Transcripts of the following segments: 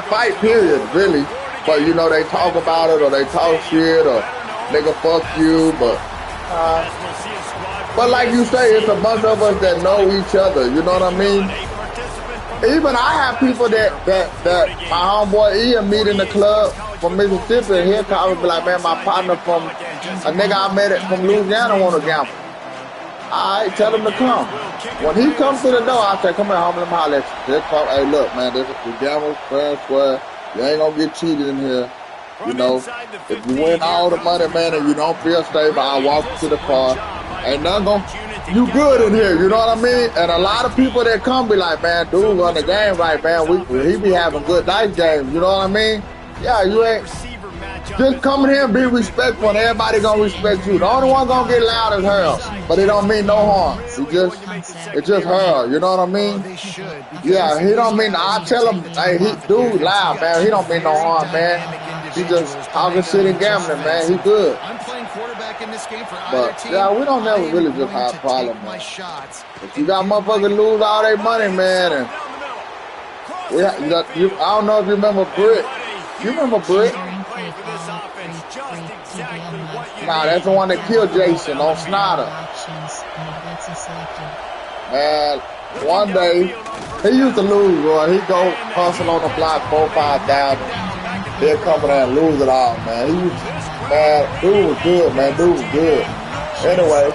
fight, period, really. But, you know, they talk about it or they talk shit or nigga fuck you. But like you say, it's a bunch of us that know each other. You know what I mean? Even I have people that my homeboy Ian meet in the club from Mississippi, and he'll call me and be like, man, my partner from a nigga I met it from Louisiana want to gamble. All right, tell him to come. When he comes to the door, I say, come here, homie, let me holler at you. Just come, hey, look, man, this is the gamble, fair and square. You ain't gonna get cheated in here. You know, if you win all the money, man, and you don't feel safe, I'll walk you to the car. Ain't nothing gonna, you good in here, you know what I mean? And a lot of people that come be like, man, dude run the game right, man. He be having good dice games, you know what I mean? Yeah, you ain't, just come in here and be respectful and everybody gonna respect you. The only one gonna get loud is her, but it don't mean no harm. It's just her, you know what I mean? Yeah, he don't mean, I tell him, hey, he dude loud, man. He don't mean no harm, man. He just talking shit and gambling, man. He good. But yeah, we don't never really just have a problem, man. If you got motherfuckers lose all their money, man, and I don't know if you remember Britt. You remember Britt? Nah, that's the one that killed Jason on Snyder. Man, one day, he used to lose, boy. He'd go hustle on the block 4,000-5,000. He'd come in there and lose it all, man. Man, dude was good, man. Dude was good. Anyway,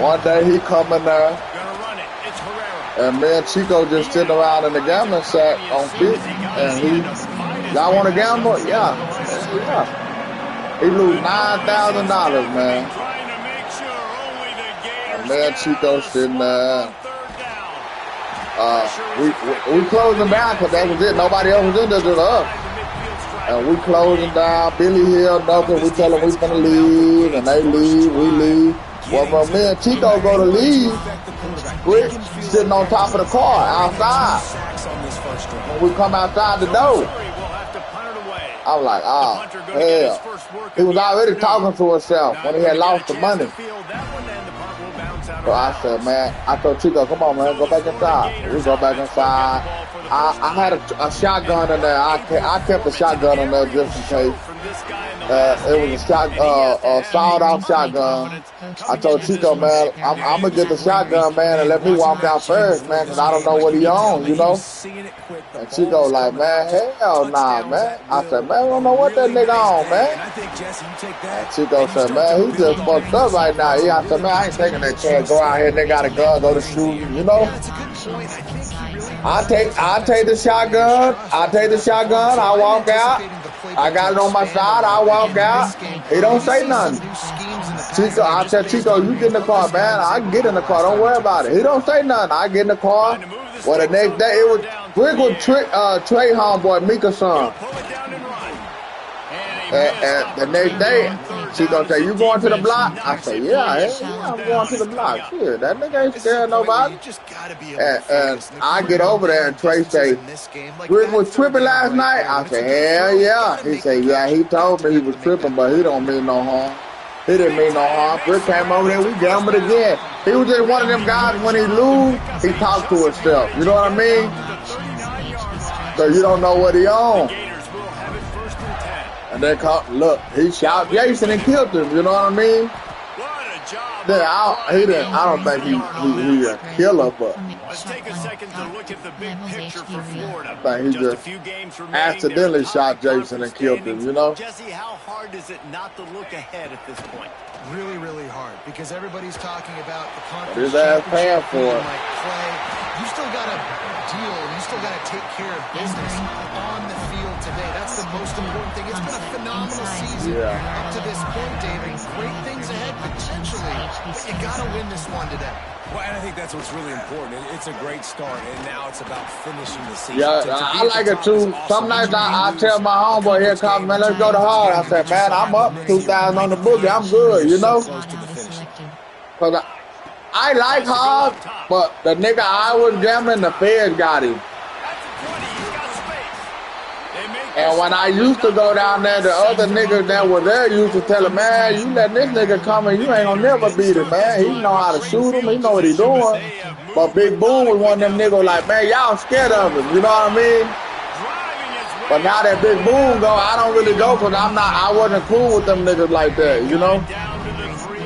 one day he come in there, and me and Chico just sitting around in the gambling sack on 50, and y'all want to gamble? Yeah. He lose $9,000, man. And me and Chico sitting there. We closing down because that was it. Nobody else was in there just us. And we closing down. Billy Hill, nothing. We tell them we finna leave, and they leave. We leave. Well, when me and Chico go to leave, we're sitting on top of the car outside. When we come outside the door, I was like, oh, hell. He was already talking to himself when he had lost the money. So I said, man, I told Chico, come on, man, go back inside. We go back inside. I had a shotgun in there. I kept a shotgun in there just in case. It was a sawed-off shotgun. I told Chico, man, I'm going to get the shotgun, man, and let me walk out first, man, because I don't know what he on, you know? And Chico like, man, hell nah, man. I said, man, I don't know what that nigga on, man. And Chico said, man, he just fucked up right now. I said, man, I ain't taking that chance. Go out here, nigga got a gun, go to shooting, you know? I take the shotgun. I walk out. I got it on my side. I walk out. He don't say nothing. Chico, I said, Chico, you get in the car, man. I can get in the car. Don't worry about it. He don't say nothing. I get in the car. Well, the next day, it was Rick with Trey homeboy, Mika's son. And the next day, Chico say, you going to the block? I say, yeah, I'm going to the block. Shit, that nigga ain't scared nobody. And I get over there and Trey say, Rick was tripping last night? I say, hell yeah. He say, yeah, he told me he was tripping, but he don't mean no harm. He didn't mean no harm. Rick came over there, we gambled again. He was just one of them guys, when he lose, he talked to himself. You know what I mean? So you don't know what he on. And then look, he shot Jason and killed him. You know what I mean? Then I don't think he a killer, but let's take a second to look at the big picture for Florida. I think he just accidentally shot Jason and killed him. You know? Jesse, how hard is it not to look ahead at this point? Really, really hard because everybody's talking about the conference. His ass paying for it. You still got to deal. You still got to take care of business on the field today. That's the most important thing. It's been a phenomenal season up to this point, David. Great things ahead potentially. You got to win this one today. Well, and I think that's what's really important. It's a great start, and now it's about finishing the season. Yeah, I like it too. Some nights I tell my homeboy here, come, man, let's go to hard. I said, man, I'm up 2,000 on the boogie. I'm good, you know? Because I like hard, but the nigga I was gambling, the feds got him. And when I used to go down there, the other niggas that were there used to tell him, man, you let this nigga come and you ain't gonna never beat him, man. He know how to shoot him. He know what he doing. But Big Boom was one of them niggas like, man, y'all scared of him. You know what I mean? But now that Big Boom go, I don't really go because I wasn't cool with them niggas like that, you know?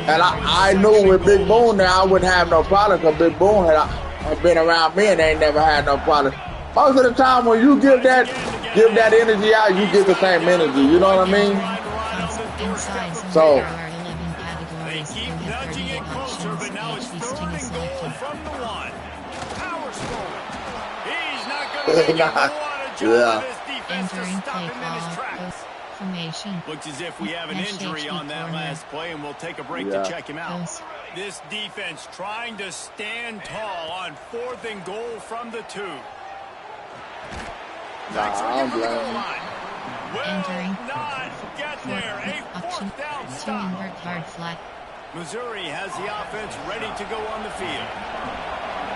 And I knew with Big Boom there, I wouldn't have no problem because Big Boom had been around me and they ain't never had no problem. Most of the time when you give that energy out, you get the same energy, you know what I mean? So, they keep nudging it closer, but now it's third and goal from the one. Power forward. He's not going to make it. What a job this defense to stop him in his tracks. Looks as if we have an injury on that last play, and we'll take a break to check him out. This defense trying to stand tall on 4th and goal from the 2. I'm blaming. Will not get there. A 4th down stop. Missouri has the offense ready to go on the field.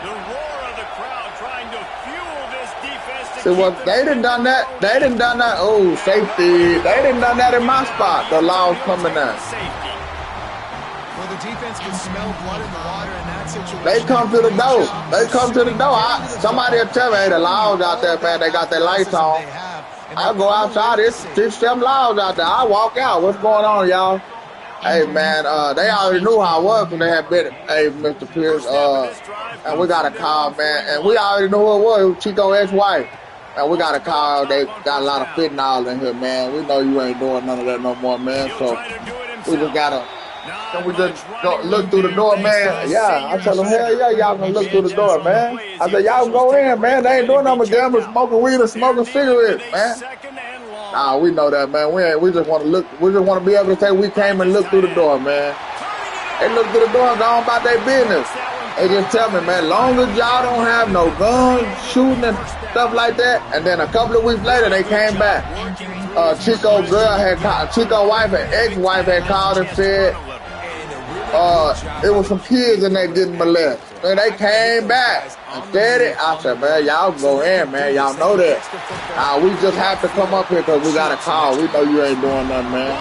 The roar of the crowd trying to fuel this defense. See what they done that. They done that. Oh, safety. They done that in my spot. The Laws coming in. Well, the defense can smell blood in the water in that situation. They come to the door. They come to the door. Somebody will tell me, hey, the Laws out there, man, they got their lights on. I go outside. It's 6-7 Laws out there. I walk out. What's going on, y'all? Hey, man, they already knew how I was when they had been, hey, Mr. Pierce, and we got a call, man, and we already knew who it was. It was Chico ex-wife. And we got a call. They got a lot of fentanyl in here, man. We know you ain't doing none of that no more, man, so we just got to, we just go look through the door, man. Yeah, I tell them, hell yeah, y'all can look through the door, man. I said, y'all can go in, man. They ain't doing nothing but gambling, smoking weed, and smoking cigarettes, man. Nah, we know that, man. We just want to look. We just want to be able to say we came and looked through the door, man. They look through the door and go on about their business. They just tell me, man, long as y'all don't have no guns, shooting and stuff like that. And then a couple of weeks later, they came back. Chico wife and ex-wife had called and said it was some kids in there getting molested. And they came back and said it. I said, man, y'all go in, man. Y'all know that. We just have to come up here because we got a call. We know you ain't doing nothing, man.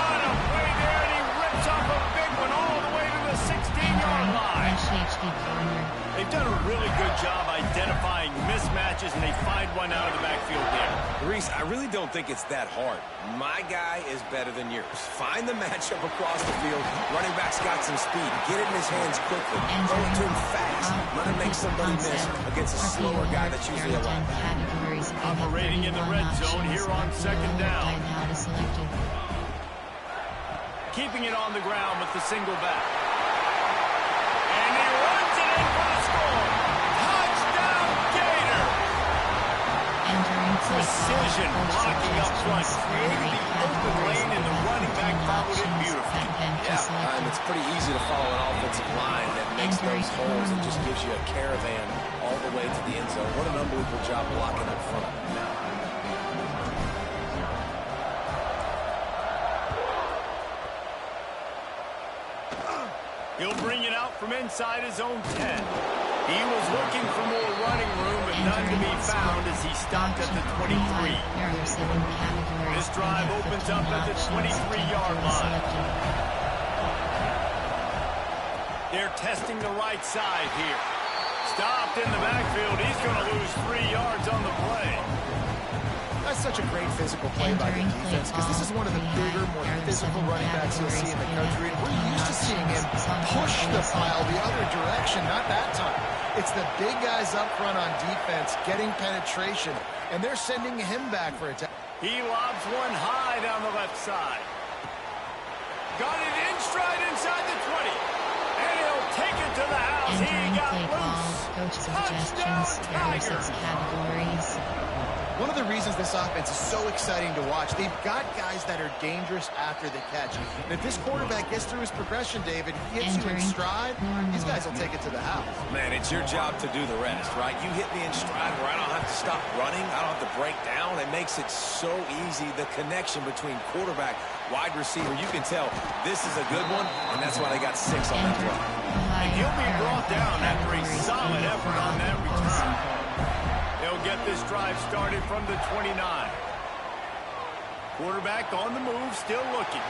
They've done a really good job identifying mismatches, and they find one out of the backfield there. Reese, I really don't think it's that hard. My guy is better than yours. Find the matchup across the field. Running back's got some speed. Get it in his hands quickly. Throw it to him fast. Let him make somebody miss against a slower guy that's usually a linebacker. Operating in the red zone here on 2nd down. Keeping it on the ground with the single back. And he runs it in for the score. Touchdown, Gator. Precision blocking up front, creating the open lane, and the running back followed it beautifully. Yeah, and it's pretty easy to follow an offensive line that makes those holes and just gives you a caravan all the way to the end zone. What an unbelievable job blocking up front. He'll bring it out from inside his own 10. He was looking for more running room, but none to be found as he stopped at the 23. This drive opens up at the 23-yard line. They're testing the right side here. Stopped in the backfield. He's going to lose 3 yards on the play. That's such a great physical play by the defense because this is one of the bigger, more physical running backs you'll see in the country. And we're used to seeing him push the pile the other direction. Not that time. It's the big guys up front on defense getting penetration, and they're sending him back for attack. He lobs one high down the left side. Got it in stride inside the 20. And he'll take it to the house. He got loose. Coach suggestions, various categories. One of the reasons this offense is so exciting to watch, they've got guys that are dangerous after the catch. And if this quarterback gets through his progression, David, he hits you in stride, these guys will take it to the house. Man, it's your job to do the rest, right? You hit me in stride where I don't have to stop running. I don't have to break down. It makes it so easy, the connection between quarterback, wide receiver. You can tell this is a good one, and that's why they got 6 on that play. And he'll be brought down after a solid effort on that return. They'll get this drive started from the 29. Quarterback on the move, still looking.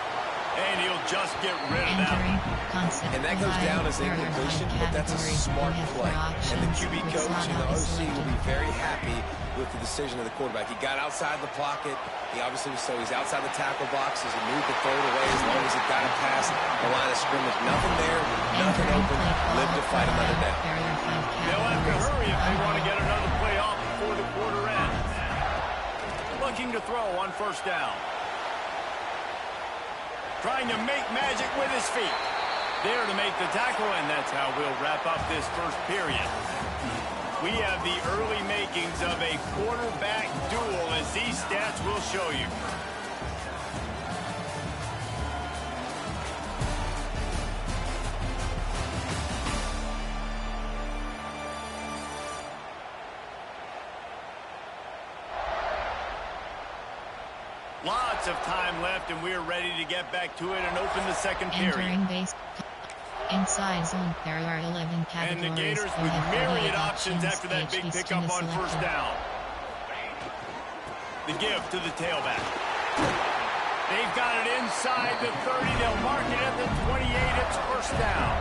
And he'll just get rid of that. And that goes down as incompletion, but that's a smart play. And the QB coach and the OC will be very happy with the decision of the quarterback. He got outside the pocket. He obviously was, so he's outside the tackle box as he moved the throw it away as long as he got it past the line of scrimmage. Nothing there, nothing open. Live to fight another down. They'll have to hurry if they want to get another play off before the quarter ends. Looking to throw on first down. Trying to make magic with his feet. There to make the tackle, and that's how we'll wrap up this first period. We have the early makings of a quarterback duel, as these stats will show you. Lots of time left, and we're ready to get back to it and open the second period. Entering base. Inside zone, there are 11 categories. And the Gators with myriad options after that big pickup on first down. The give to the tailback. They've got it inside the 30. They'll mark it at the 28. It's first down.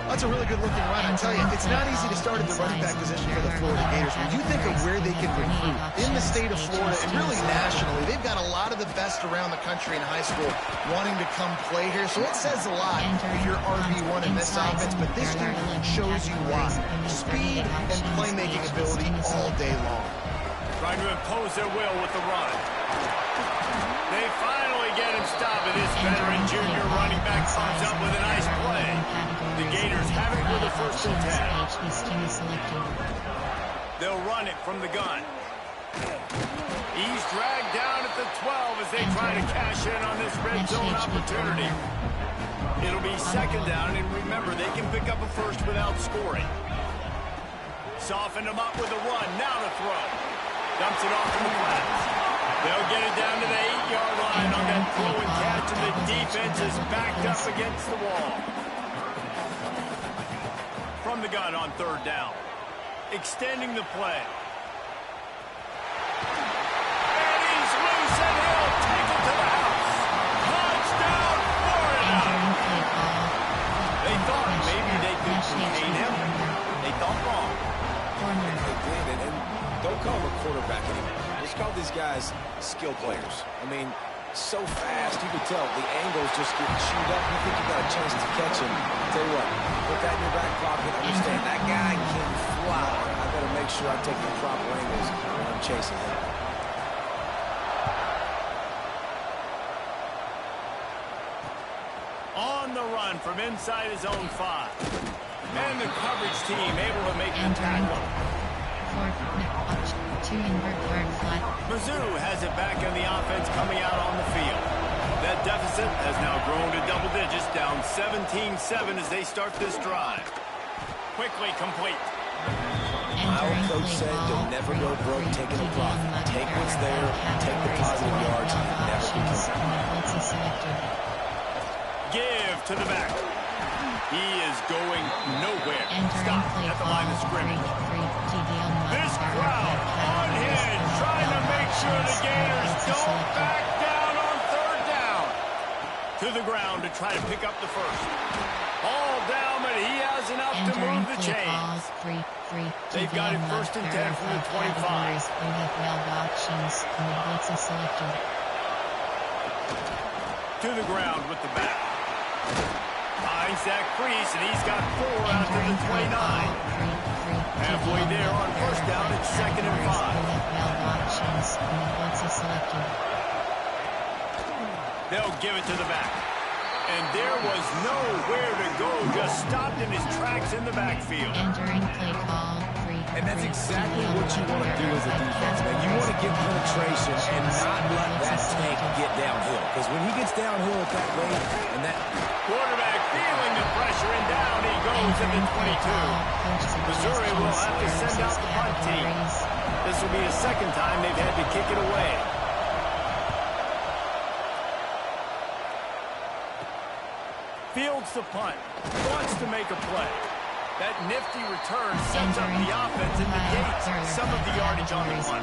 That's a really good-looking run. I tell you, it's not easy to start at the running back position for the Florida Gators. When you think of where they can recruit in the state of Florida and really nationally, they've got a lot of the best around the country in high school wanting to come play here. So it says a lot if you're RB1 in this offense, but this dude shows you why. Speed and playmaking ability all day long. Trying to impose their will with the run. They finally get him stopped, and this veteran junior running back comes up with a nice play. The Gators have it with the first and 10. They'll run it from the gun. He's dragged down at the 12 as they try to cash in on this red zone opportunity. It'll be second down, and remember, they can pick up a first without scoring. Soften them up with a run. Now to throw. Dumps it off in the flats. They'll get it down to the 8-yard line on that throw and catch, and the defense is backed up against the wall. From the gun on third down. Extending the play. And he's loose, and he'll take it to the house. Touchdown, Florida! They thought maybe they could contain him. They thought wrong. They did, and don't call him a quarterback anymore. Just call these guys skill players. I mean, so fast, you can tell the angles just get chewed up. You think you got a chance to catch him. Tell you what, put that in your back pocket. Understand that guy can fly. I better make sure I take the proper angles when I'm chasing him. On the run from inside his own 5. And the coverage team able to make the tackle. Mizzou has it back in the offense coming out on the field. That deficit has now grown to double digits, down 17-7 as they start this drive. Quickly complete. My old coach said you'll never go broke taking a profit. Take what's there, take the positive yards, and never complain. Give to the back. He is going nowhere. Stop at the line of scrimmage. This crowd unhinged, trying to make sure the Gators don't back down on third down. To the ground to try to pick up the first. All down, but he has enough to move the chains. They've got it first and 10 from the 25. To the ground with the back. Finds that crease, and he's got 4 out to the 29. Halfway there on first down, it's second and 5. They'll give it to the back. And there was nowhere to go, just stopped in his tracks in the backfield. Entering play call. And that's exactly what you want to do as a defense, man. You want to get penetration and not let that tank get downhill. Because when he gets downhill at that rate, and that quarterback feeling the pressure, and down he goes at the 22. Missouri will have to send out the punt team. This will be the second time they've had to kick it away. Fields the punt. Wants to make a play. That nifty return sets up the offense and negates some of the yardage on the punt.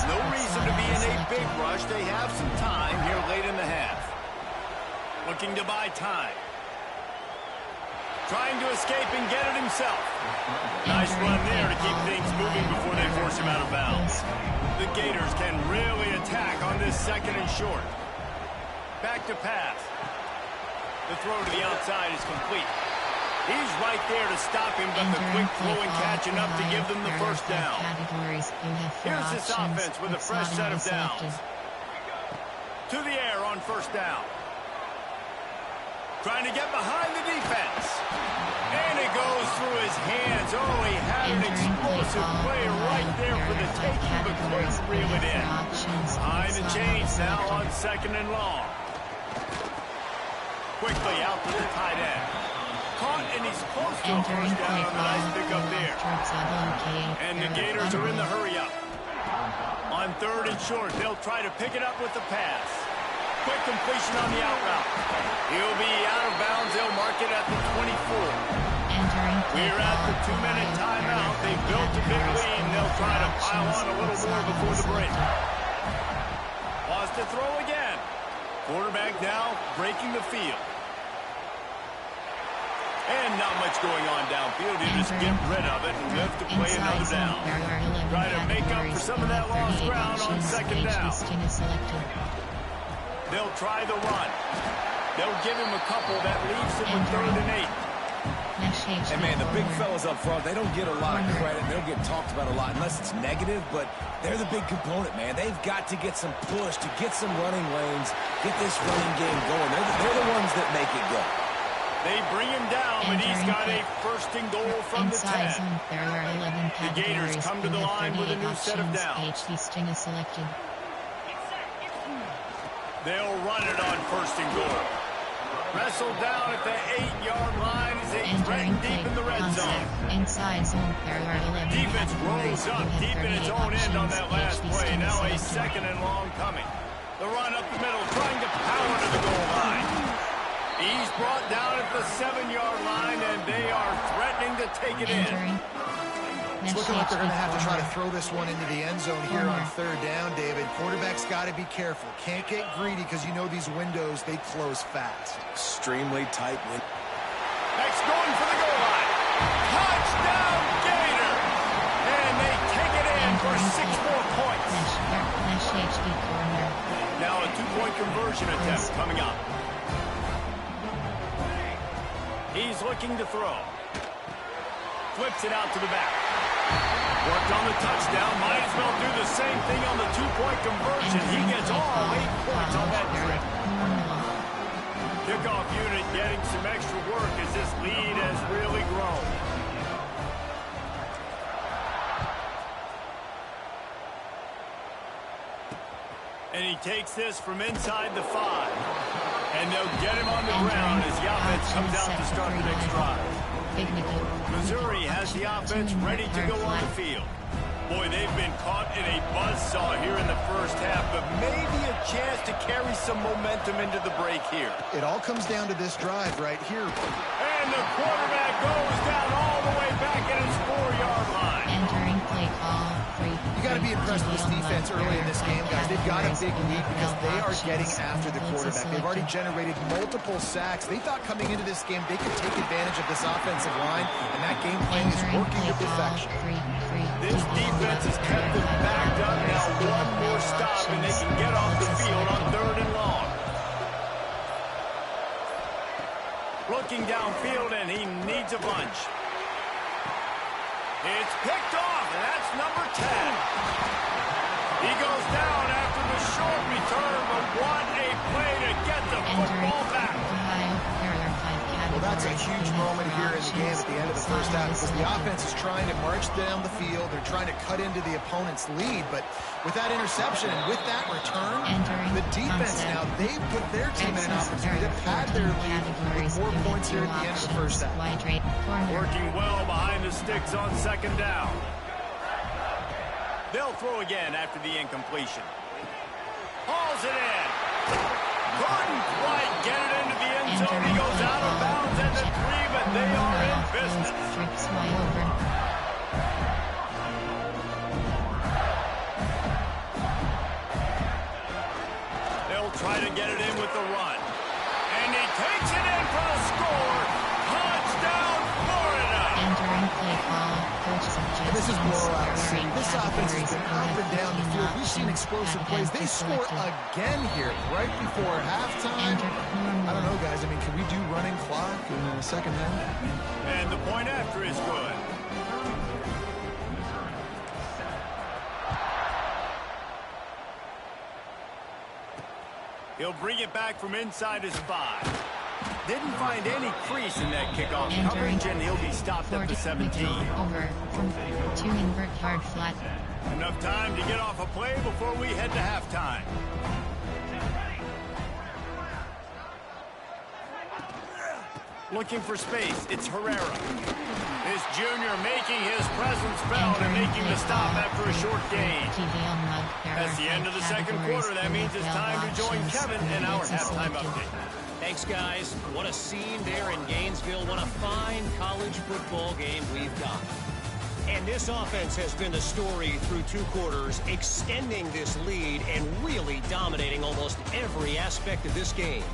No reason to be in a big rush. They have some time here late in the half. Looking to buy time. Trying to escape and get it himself. Nice run there to keep things moving before they force him out of bounds. The Gators can really attack on this 2nd and short. Back to pass. The throw to the outside is complete. He's right there to stop him, but the quick throw and catch enough to give them the first down. Here's this offense with a fresh set of downs. To the air on first down. Trying to get behind the defense. And it goes through his hands. Oh, he had an explosive play right there for the taking, but couldn't reel it in. Behind the chains now on 2nd and long. Quickly out to the tight end. Caught, and he's close to a first down on the nice pickup there. And the Gators are in the hurry-up. On 3rd and short, they'll try to pick it up with the pass. Quick completion on the out route. He'll be out of bounds. They'll mark it at the 24. We're at the 2-minute timeout. They built a big lead. They'll try to pile on a little more before the break. Pause to throw again. Quarterback now breaking the field. And not much going on downfield. You just get rid of it and live to play another down. Try to make up for some of that lost ground on 2nd down. They'll try the run. They'll give him a couple that leaves him with 3rd and 8. And man, the big fellas up front, they don't get a lot of credit. They don't get talked about a lot unless it's negative, but they're the big component, man. They've got to get some push, to get some running lanes, get this running game going. They're the ones that make it go. They bring him down, but he's got a 1st and goal from the 10. The Gators come to the line with a new set of downs. They'll run it on 1st and goal. Wrestled down at the 8-yard line as they threaten deep in the red zone. Defense rolls up deep in its own end on that last play. Now a 2nd and long coming. The run up the middle, trying to power to the goal line. He's brought down at the 7-yard line, and they are threatening to take it in. It's looking like they're going to have to try to throw this one into the end zone here on 3rd down, David. Quarterback's got to be careful. Can't get greedy because you know these windows, they close fast. Extremely tight window. Next going for the goal line. Touchdown, Gator! And they take it in for 6 more points. Now a 2-point conversion attempt coming up. He's looking to throw. Flips it out to the back. Worked on the touchdown. Might as well do the same thing on the 2-point conversion. He gets all 8 points on that trip. Kickoff unit getting some extra work as this lead has really grown. And he takes this from inside the 5. And they'll get him on the ground as the offense comes out to start the next drive. Missouri has the offense ready to go on the field. Boy, they've been caught in a buzzsaw here in the first half, but maybe a chance to carry some momentum into the break here. It all comes down to this drive right here. And the quarterback goes down all the way back at his 4-yard line. Entering play call. You got to be impressed with this defense early in this game, guys. They've got a big lead because they are getting after the quarterback. They've already generated multiple sacks. They thought coming into this game they could take advantage of this offensive line, and that game plan is working to perfection. This defense has kept them backed up. Now one more stop, and they can get off the field on 3rd and long. Looking downfield, and he needs a bunch. It's picked off, and that's number 10. He goes down after the short return, but what a play to get the football back. Well, that's a huge moment here in the game at the end of the first half because the offense is trying to march down the field. They're trying to cut into the opponent's lead, but with that interception and with that return, the defense now, they put their team in an opportunity to pad their lead with more points here at the end of the first half. Working well behind the sticks on 2nd down. They'll throw again after the incompletion. Hauls it in. Couldn't quite get it into the end zone. He goes out of bounds at the 3, but they are in business. They'll try to get it in with the run. And and he takes it in for the score. Touchdown, Florida. Entering play call, coach suggestions. This is blowout. This offense has been up and down the field. We've seen explosive plays. They score again here right before halftime. I don't know, guys. I mean, can we do running clock in the second half? And the point after is good. He'll bring it back from inside his 5. Didn't find any crease in that kickoff coverage, and he'll be stopped at the 17. Over from 2 invert yard flat. Enough time to get off a play before we head to halftime. Looking for space, it's Herrera. This junior making his presence felt and making the stop after a short gain. That's the end of the second quarter. That means it's time to join Kevin in our halftime update. Thanks, guys. What a scene there in Gainesville. What a fine college football game we've got. And this offense has been the story through 2 quarters, extending this lead and really dominating almost every aspect of this game.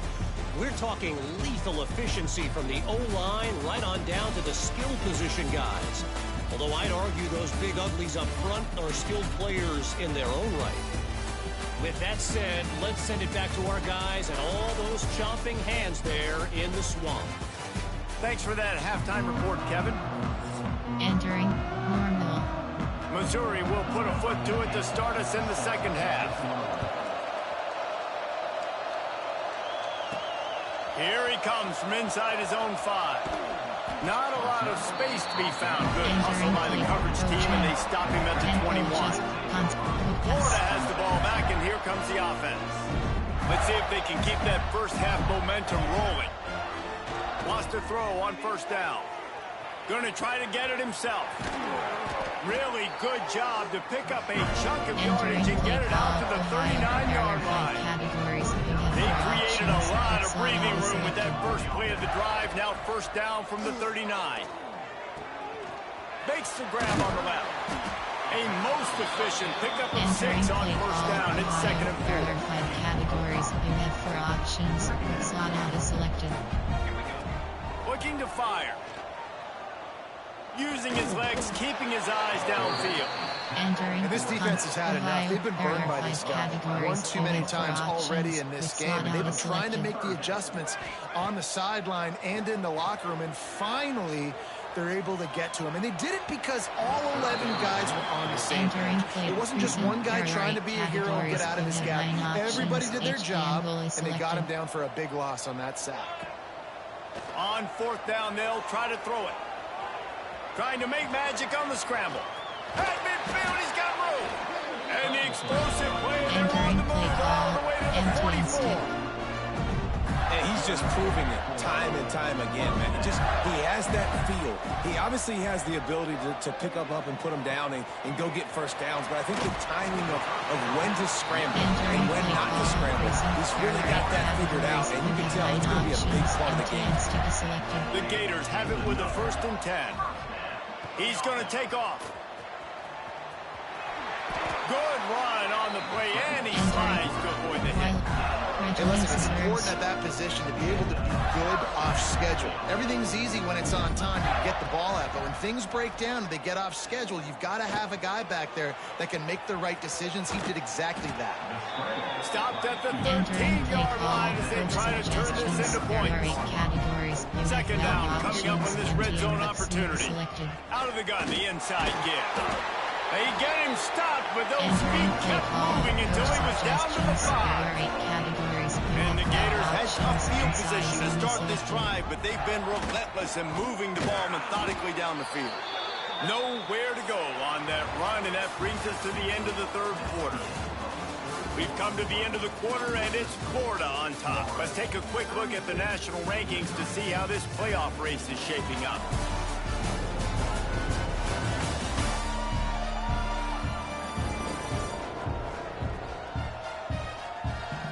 We're talking lethal efficiency from the O-line right on down to the skill position guys. Although I'd argue those big uglies up front are skilled players in their own right. With that said, let's send it back to our guys and all those chomping hands there in the swamp. Thanks for that halftime report, Kevin. Entering Normal. Missouri will put a foot to it to start us in the second half. Here he comes from inside his own 5. Not a lot of space to be found. Good hustle by the coverage team, and they stop him at the 21. Florida has the ball back, and here comes the offense. Let's see if they can keep that first half momentum rolling. Lost a throw on first down. Going to try to get it himself. Really good job to pick up a chunk of yardage and get it out to the 39-yard line. They created a lot of breathing room with that first play of the drive. Now first down from the 39. Makes the grab on the left. A most efficient pickup of 6 on first down. It's 2nd and 4. Categories you have for options. Slot out is selected. Looking to fire. Using his legs, keeping his eyes downfield. And this defense has had enough. They've been burned by this guy one too many times already in this game. And they've been trying to make the adjustments on the sideline and in the locker room. And finally, they're able to get to him. And they did it because all 11 guys were on the same page. It wasn't just one guy trying to be a hero and get out of this gap. Everybody did their job, and they got him down for a big loss on that sack. On fourth down, they'll try to throw it. Trying to make magic on the scramble. At midfield, he's got room. And the explosive play, they're on the move all the way to the 44. And he's just proving it time and time again, man. He has that feel. He obviously has the ability to pick up and put him down and go get first downs. But I think the timing of when to scramble and when not to scramble, he's really got that figured out. And you can tell it's going to be a big part of the game. The Gators have it with a 1st and 10. He's going to take off. Good run on the play, and he slides to avoid the hit. And listen, it's important at that position to be able to be good off schedule. Everything's easy when it's on time. You can get the ball out. But when things break down and they get off schedule, you've got to have a guy back there that can make the right decisions. He did exactly that. Stopped at the 13-yard line as they try to turn this into points. 2nd down coming up on this red zone opportunity. Out of the gun, the inside give. They get him stopped, but those feet kept moving until he was down to the 5. And the Gators had tough field position to start this drive, but they've been relentless in moving the ball methodically down the field. Nowhere to go on that run, and that brings us to the end of the 3rd quarter. We've come to the end of the quarter, and it's Florida on top. Let's take a quick look at the national rankings to see how this playoff race is shaping up.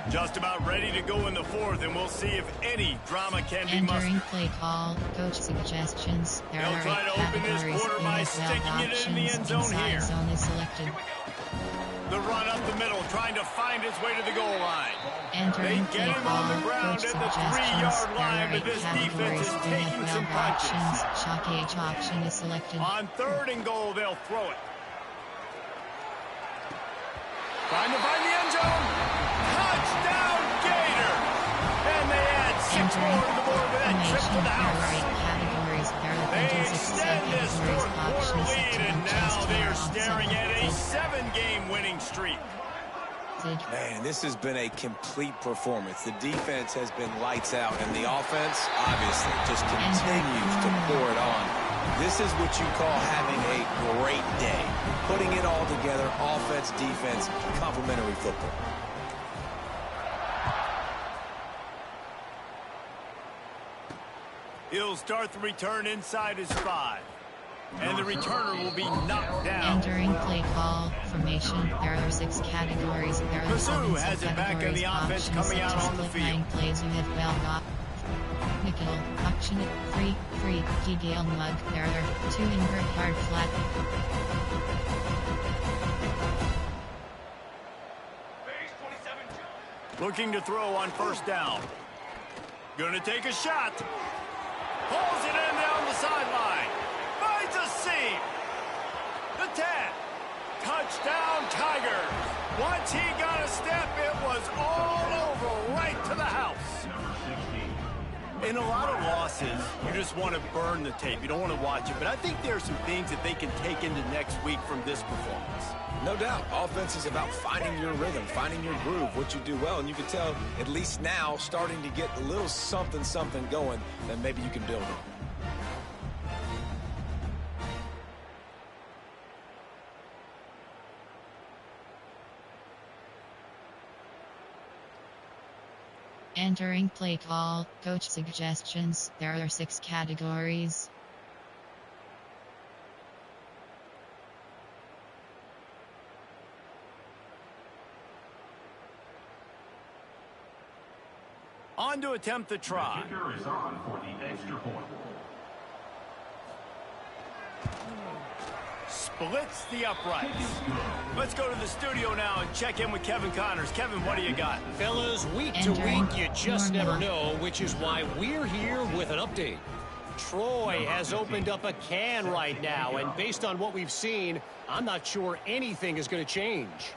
Just about ready to go in the 4th, and we'll see if any drama can be mustered. Entering play call, coach suggestions. They'll try to open this quarter by sticking it in the end zone here. Zone is selected. The run up the middle, trying to find his way to the goal line. Entering They get him on the ground at the 3-yard line, but this defense is taking some punches. Shock H option is selected. On 3rd and goal, they'll throw it. Trying to find the end zone. Touchdown, Gator! And they add 6 more to the board with that trip to the house. They extend this 4th quarter lead, and now they are staring at a 7-game winning streak. Man, this has been a complete performance. The defense has been lights out, and the offense, obviously, just continues to pour it on. This is what you call having a great day. Putting it all together, offense, defense, complementary football. He'll start the return inside his 5. And the returner will be knocked down. Entering play call formation. There are 6 categories. There are Mizzou has it back in the offense coming out on the field. Plays with well nickel auction free Gale mug. There are 2 invert hard flat. Looking to throw on 1st down. Gonna take a shot. Pulls it in down the sideline. Finds a seam. The tap. Touchdown, Tigers. Once he got a step, it was all over right to the house. In a lot of losses, you just want to burn the tape. You don't want to watch it. But I think there are some things that they can take into next week from this performance. No doubt. Offense is about finding your rhythm, finding your groove, what you do well. And you can tell, at least now, starting to get a little something going that maybe you can build on. Entering play call, coach suggestions. There are 6 categories. On to attempt the try. The kicker is on for the extra point. Splits the uprights. Let's go to the studio now and check in with Kevin Connors. Kevin, what do you got? Fellas, week to week, you just never know, which is why we're here with an update. Troy has opened up a can right now, and based on what we've seen, I'm not sure anything is going to change.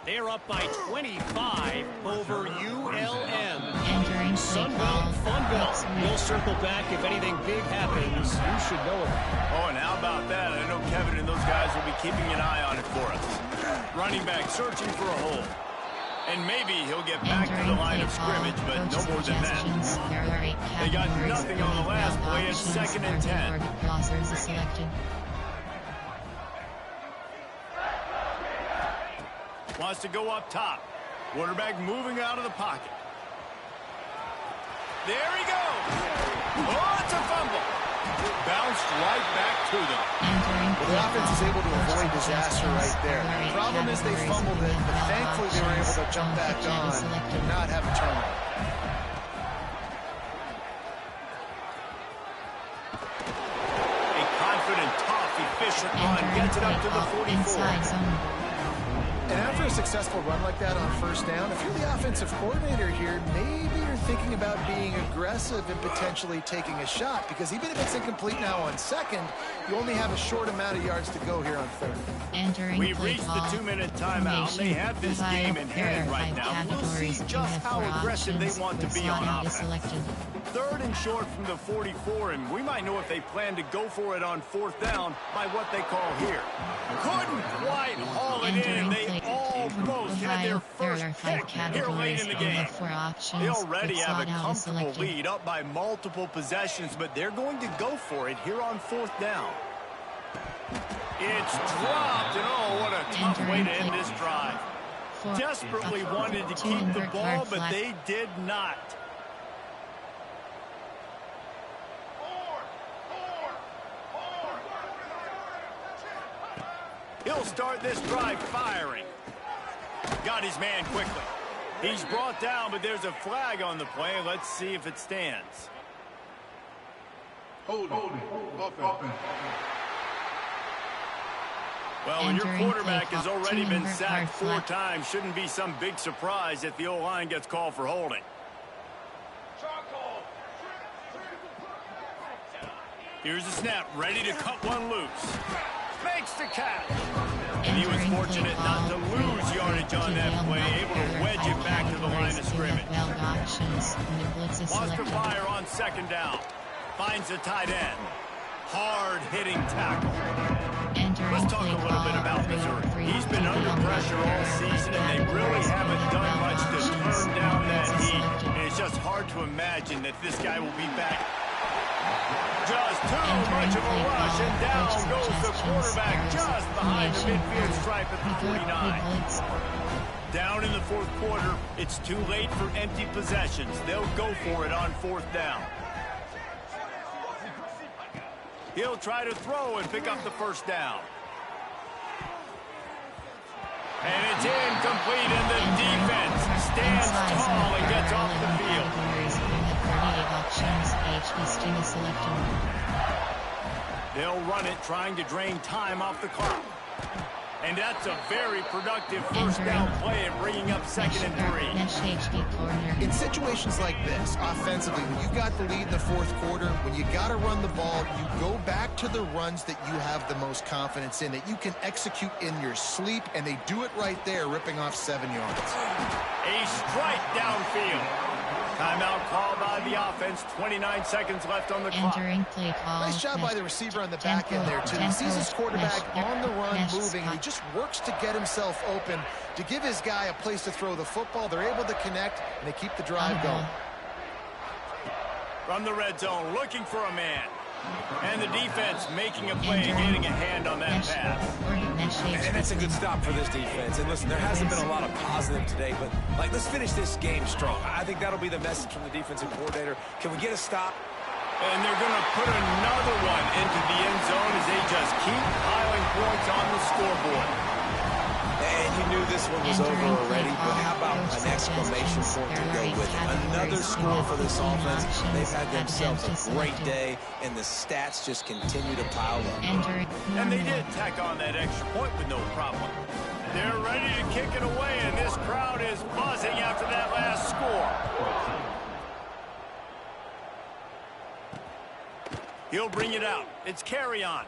They're up by 25 over ULM. Entering Sunbelt, Funbelt. We'll circle back if anything big happens. You should know it. Oh, and how about that? I know Kevin and those guys will be keeping an eye on it for us. Running back searching for a hole. And maybe he'll get back to the line of scrimmage, but no more than that. They got nothing on the last play. It's 2nd and 10. Wants to go up top. Quarterback moving out of the pocket. There he goes. Oh, it's a fumble. Bounced right back to them. Well, the offense is able to avoid disaster right there. The problem is they fumbled it, but thankfully they were able to jump back on and not have a turnover. A confident, tough, efficient run gets it up to the 44. And after a successful run like that on 1st down, if you're the offensive coordinator here, maybe you're thinking about being aggressive and potentially taking a shot, because even if it's incomplete now on 2nd, you only have a short amount of yards to go here on 3rd. We've reached the 2-minute timeout. They have this game in hand right now. We'll see just how aggressive they want to be on offense. 3rd and short from the 44, and we might know if they plan to go for it on 4th down by what they call here. Couldn't quite haul it in. They almost had their first pick here late in the game. They already have a comfortable lead, up by multiple possessions, but they're going to go for it here on 4th down. It's dropped, and oh, what a tough way to end this drive. Desperately wanted to keep the ball, but they did not. He'll start this drive firing. Got his man quickly. He's brought down, but there's a flag on the play. Let's see if it stands. Hold it. Well, when your quarterback has already been sacked 4 times, shouldn't be some big surprise if the O-line gets called for holding. Here's the snap, ready to cut one loose. Makes the catch. And he was fortunate not to lose yardage on that play, able to wedge it back to the line of scrimmage. Wants to fire on 2nd down. Finds the tight end. Hard-hitting tackle. Let's talk a little bit about Missouri. He's been under pressure all season, and they really haven't done much to turn down that heat. And it's just hard to imagine that this guy will be back. Just too much of a rush, and down goes the quarterback just behind the midfield stripe at the 49. Down in the 4th quarter, it's too late for empty possessions. They'll go for it on 4th down. He'll try to throw and pick up the 1st down. And it's incomplete, and the defense stands tall and gets off the field. They'll run it, trying to drain time off the clock. And that's a very productive 1st down play and bringing up 2nd and 3. In situations like this, offensively, when you got the lead in the 4th quarter, when you got to run the ball, you go back to the runs that you have the most confidence in, that you can execute in your sleep, and they do it right there, ripping off 7 yards. A strike downfield. Timeout called by the offense. 29 seconds left on the clock. Nice job by the receiver on the back end there, too. He sees his quarterback on the run moving. He just works to get himself open to give his guy a place to throw the football. They're able to connect, and they keep the drive going. From the red zone, looking for a man. And the defense making a play and getting a hand on that pass. And that's a good stop for this defense. And listen, there hasn't been a lot of positive today, but let's finish this game strong. I think that'll be the message from the defensive coordinator. Can we get a stop? And they're going to put another one into the end zone as they just keep piling points on the scoreboard. And you knew this one was over already, but how about an exclamation point to go with it? Another score for this offense. They've had themselves a great day, and the stats just continue to pile up. And they did tack on that extra point with no problem. They're ready to kick it away, and this crowd is buzzing after that last score. He'll bring it out. It's carry on.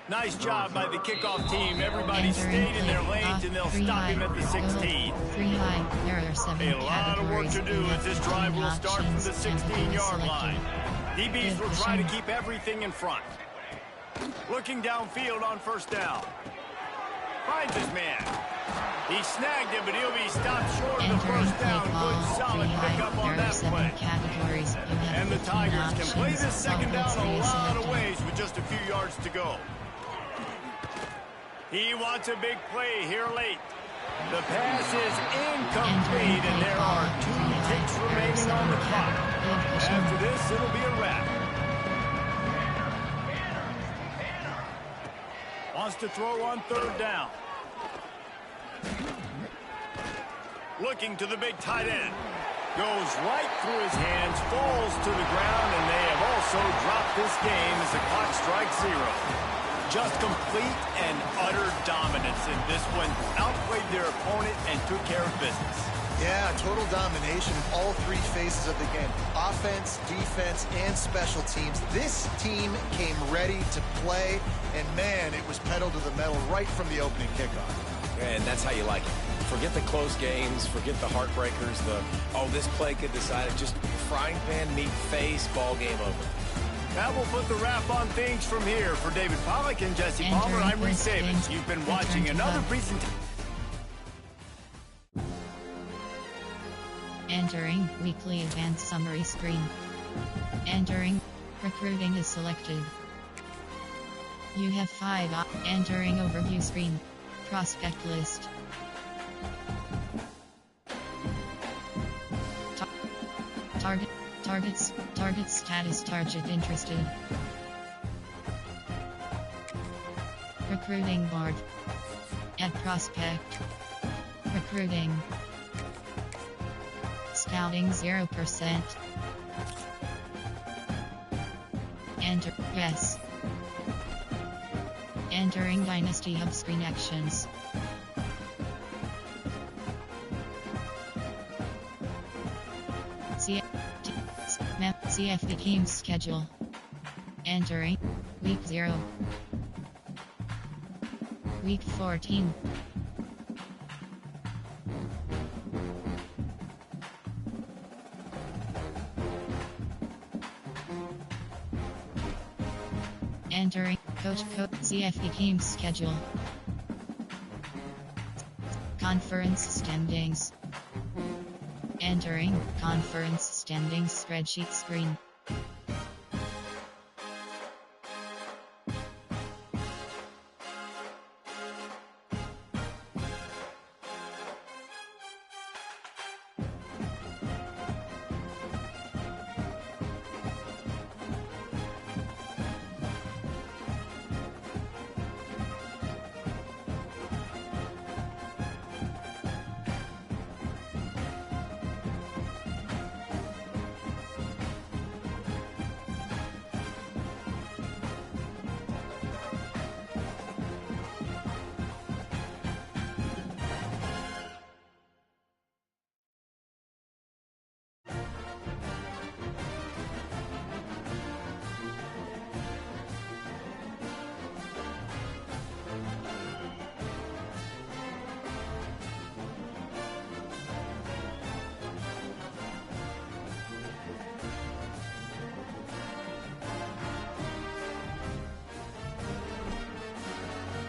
Nice job by the kickoff team. Everybody stayed in their lanes, and they'll stop him at the 16. A lot of work to do as this drive will start from the 16-yard line. DBs will try to keep everything in front. Looking downfield on 1st down. Finds his man. He snagged him, but he'll be stopped short of the 1st down. Good, solid pickup on that play. And the Tigers can play this 2nd down a lot of ways with just a few yards to go. He wants a big play here late. The pass is incomplete, and there are 2 ticks remaining on the clock. After this, it'll be a wrap. Wants to throw on 3rd down. Looking to the big tight end. Goes right through his hands, falls to the ground, and they have also dropped this game as the clock strikes 0. Just complete and utter dominance in this one. Outplayed their opponent and took care of business. Yeah, total domination in all 3 phases of the game. Offense, defense, and special teams. This team came ready to play, and man, it was pedal to the metal right from the opening kickoff. And that's how you like it. Forget the close games, forget the heartbreakers, this play could decide it. Just frying pan, meat face, ball game over. That will put the wrap on things from here. For David Pollack and Jesse Palmer, I'm Reese Davis. You've been watching another presentation. Entering weekly event summary screen. Entering recruiting is selected. You have 5 entering overview screen. Prospect list. Target status, target interested. Recruiting board. At prospect. Recruiting. Scouting 0%. Enter yes. Entering Dynasty Hub screen actions. CFB team schedule. Entering Week 0. Week 14. Entering Coach CFB team schedule. Conference standings. Entering conference standings spreadsheet screen.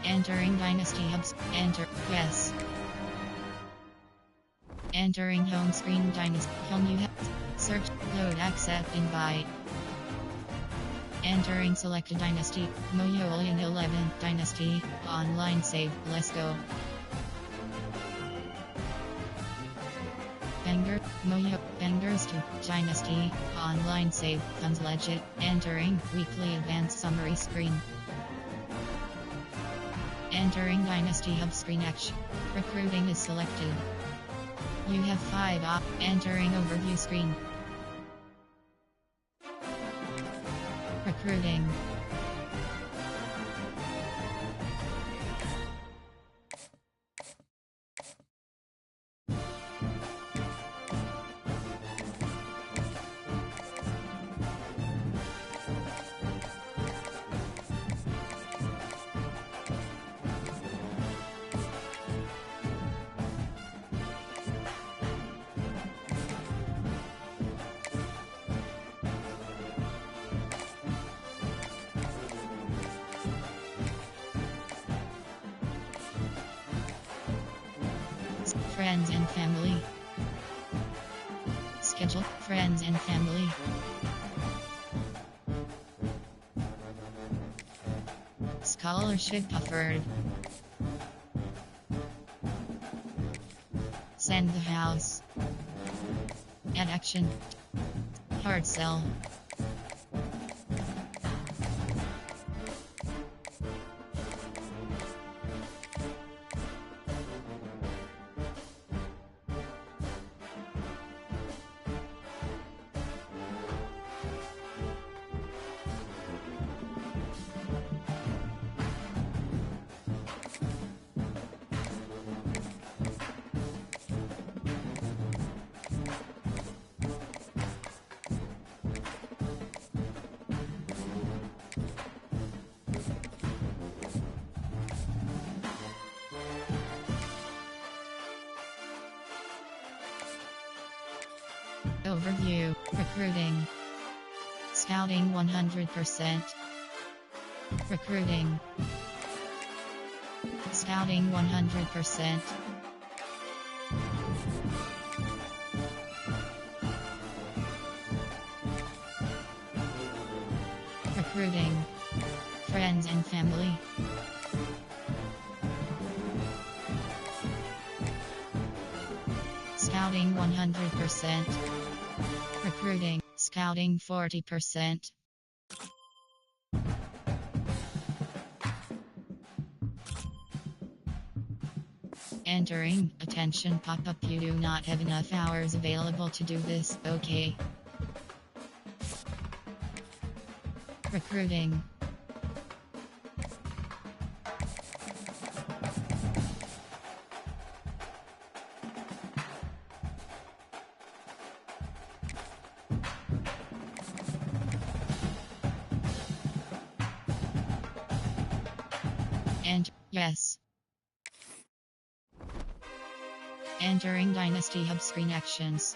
Entering Dynasty Hubs. Enter. Yes. Entering home screen Dynasty. Home you have. Search. Load. Accept. Invite. Entering selected Dynasty. Moyolian 11. Dynasty. Online save. Let's go. Banger. Moyo. Bangers to Dynasty. Online save. Funds legit. Entering weekly advanced summary screen. Entering Dynasty Hub screen action. Recruiting is selected. You have 5 Entering overview screen. Recruiting. Friends and family. Schedule. Friends and family. Scholarship offered. Send the house. Add action. Hard sell. Overview. Recruiting. Scouting 100%. Recruiting. Scouting 100%. Recruiting. Friends and family. Scouting 100%. Recruiting. Scouting 40%. Entering. Attention pop-up. You do not have enough hours available to do this. Okay. Recruiting. And, yes. Entering Dynasty Hub screen actions.